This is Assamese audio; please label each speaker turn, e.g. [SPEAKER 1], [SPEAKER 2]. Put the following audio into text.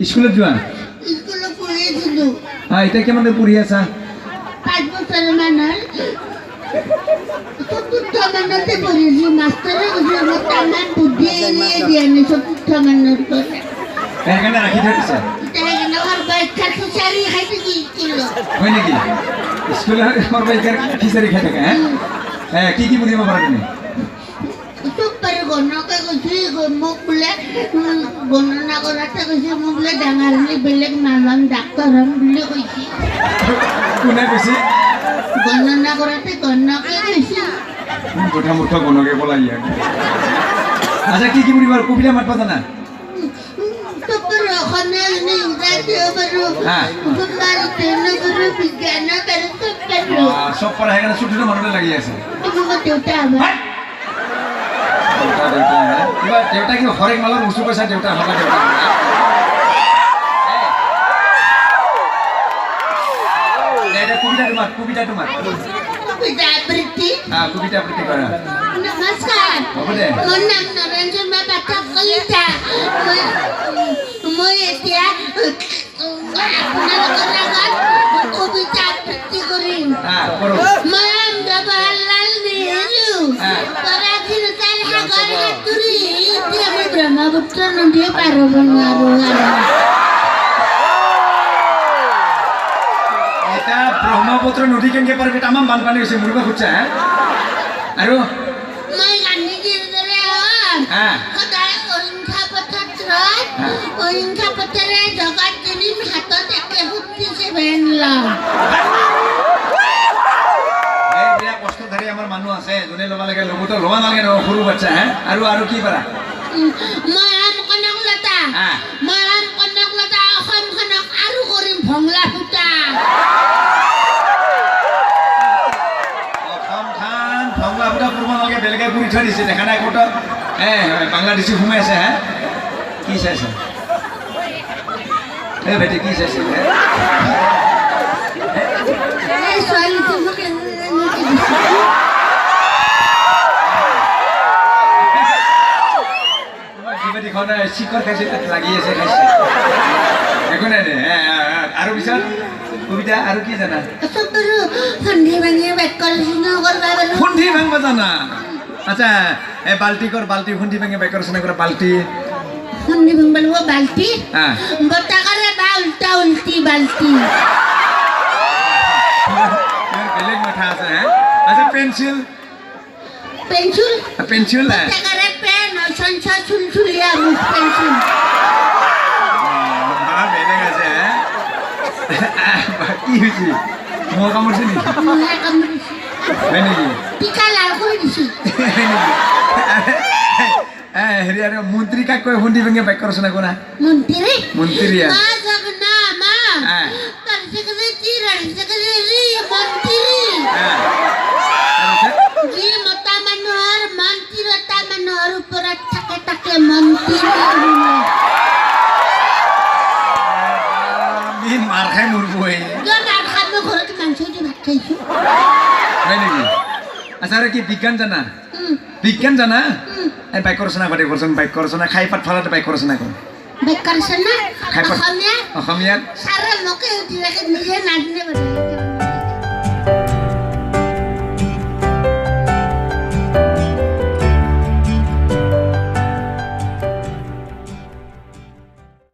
[SPEAKER 1] স্কুলত যোৱা
[SPEAKER 2] স্কুলত পঢ়ি আছিলোঁ
[SPEAKER 1] এতিয়া কিমানতে পঢ়ি আছা
[SPEAKER 2] 5 বছৰমান হ'ল চতুৰ্থ মানতে পঢ়িছোঁ মাষ্টৰে কৈছে মোক তামান বুদ্ধি দিয়া নাই চতুৰ্থ মানৰ পৰা
[SPEAKER 1] সেইকাৰণে ৰাখি থৈ দিছা
[SPEAKER 2] সেইকাৰণে সৰ্বাক্ষাৰ খুচাৰি খাই থাকি স্কুলত
[SPEAKER 1] হয় নেকি স্কুলত সৰ্বাধিকাৰ খিচাৰি খাই থাকে কি কি বুজিব পাৰা তুমি
[SPEAKER 2] চব পাৰো গণকে কৈছে মোক বোলে গণনা কৰাতে কৈছে মোক বোলে ডাঙৰ হ'লে বেলেগ নাম ডাক্তৰ হ'ম বুলি কৈছে
[SPEAKER 1] কোনে কৈছে
[SPEAKER 2] গণনা কৰাতে গণকে কৈছে
[SPEAKER 1] কথা মুঠ গণকে ক'লা ইয়াক আচ্ছা কি কি বুজিব কবিতা মাতবা জানা
[SPEAKER 2] চব পাৰো অসমীয়া ইংৰাজীও পাৰো পাৰো বিজ্ঞান পাৰো চব পাৰো
[SPEAKER 1] চব পাৰা সেইকাৰণে ছুটিটো মনতে লাগি আছে
[SPEAKER 2] মোৰ দেউতা আমাৰ
[SPEAKER 1] দেউতা কিবা হৰেক মালৰ বস্তু কৈছা দেউতা হবা দেউতা কবিতা তোমাৰ
[SPEAKER 2] কবিতা আবৃত্তি
[SPEAKER 1] কবিতা আবৃত্তি কৰা
[SPEAKER 2] নমস্কাৰ
[SPEAKER 1] হ'ব দে
[SPEAKER 2] মোৰ নাম নৰঞ্জন পাঠক কলিতা মই এতিয়া আপোনালোকৰ আগত কবিতা আবৃত্তি কৰিম মৰম জৱাহৰলাল নেহৰু পৰাধীনতাৰ সাগৰ সাঁতুৰি এতিয়া মই ব্ৰহ্মপুত্ৰ নদীয়ে পাৰ হ'ব নোৱাৰোঁ
[SPEAKER 1] ব্ৰহ্মপুত্ৰ নদী কেনেকৈ পাৰিবি তামাম বানপানী হৈছে মৰিব খুজিছা আৰু
[SPEAKER 2] মই গান্ধীজীৰ দৰে সদায় অহিংসা পথত অহিংসা পথেৰে জগত কিনিম হাতত একে ফুটিছে ভেন লম
[SPEAKER 1] বিৰাট কষ্টধাৰী আমাৰ মানুহ আছে যোনে ল'ব লাগে ল'বতো ল'ব নালাগে নহয় সৰু বাচ্চা আৰু কি পাৰা
[SPEAKER 2] মই আম কনকলতা অসমখনক আৰু কৰিম ভংলা ফুটা
[SPEAKER 1] বেলেগে ঘূৰি থৈ দিছে দেখা নাই ক'ত বাংলাদেশী সোমাই আছে কি চাইছে বেটি কি চাইছে চিকৰ খাইছে লাগি আছে খাইছে একো নাই দে আৰু পিছত কবিতা আৰু কি জানা
[SPEAKER 2] সন্ধি ভাঙি বাক্য ৰচনা কৰিব
[SPEAKER 1] সন্ধি ভাঙব জানা আচ্ছা বাল্টি খুন্দি ভাঙি বাক্য ৰচনা কৰা বাল্টি
[SPEAKER 2] খুন্দি ভাঙব লাগিব বাল্টি বতাকাৰে বা উল্টা উল্টি বাল্টি
[SPEAKER 1] বেলেগ মাথা আছে আচ্ছা পেঞ্চিল বতাকাৰে
[SPEAKER 2] পেন সঞ্চা চুলচুলীয়া মুখ পেঞ্চিল
[SPEAKER 1] বেলেগ আছে কি হৈছে মহ কামুৰিছে নেকি হয় নেকি
[SPEAKER 2] টিকা লাল কৰি দিছোঁ
[SPEAKER 1] হেৰি আৰু মন্ত্ৰী কাক কৈ খুন্দি ভাঙি বাক্য ৰচনা কৰা
[SPEAKER 2] মন্ত্ৰী মতা মানুহৰ মন্ত্ৰীতা মানুহৰ ওপৰত থাকে তাকে মন্ত্ৰী
[SPEAKER 1] মাৰ খাই মৰিব
[SPEAKER 2] ঘৰত মাংস দি ভাত খাইছোঁ
[SPEAKER 1] হয় নেকি আচ্ছা আৰু কি বিজ্ঞান জানা এই বাক্য ৰচনা কৰে কৰচোন বাক্য ৰচনা খাই পাত ফলাতে বাক্য ৰচনা কৰ
[SPEAKER 2] বাক্য ৰচনা
[SPEAKER 1] অসমীয়াত
[SPEAKER 2] ছাৰে মোকে নিজে নাজানে